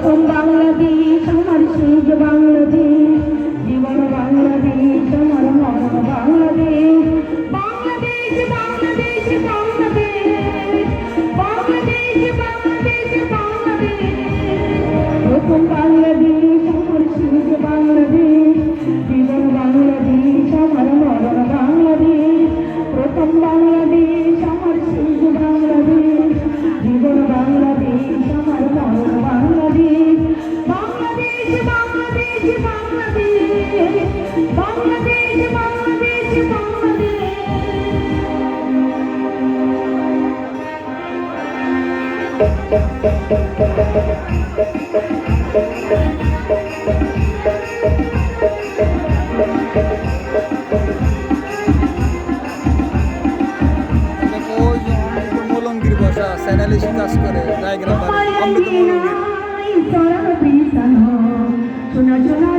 প্রথম বাংলাদেশ আমার সেই যে বাংলাদেশ, জীবন বাংলাদেশ আমার মরণ বাংলাদেশ। বাংলাদেশ বাংলাদেশ বাংলাদেশ, বাংলাদেশ বাংলাদেশ বাংলাদেশ। প্রথম বাংলাদেশ আমার সেই যে বাংলাদেশ, জীবন বাংলাদেশ আমার মরণ বাংলাদেশ। প্রথম বাংলাদেশ আমার সেই যে বাংলাদেশ, জীবন বাংলাদেশ আমার মরণ বাংলাদেশ। বাংলাদেশ বাংলাদেশ বাংলাদেশ, বাংলাদেশ বাংলাদেশ বাংলাদেশ। মৌলঙ্গির বসা স্যানালিশ কাজ করে ডায়াগ্রাম বানায় অমৃত মৌলঙ্গির। সোনা সোনা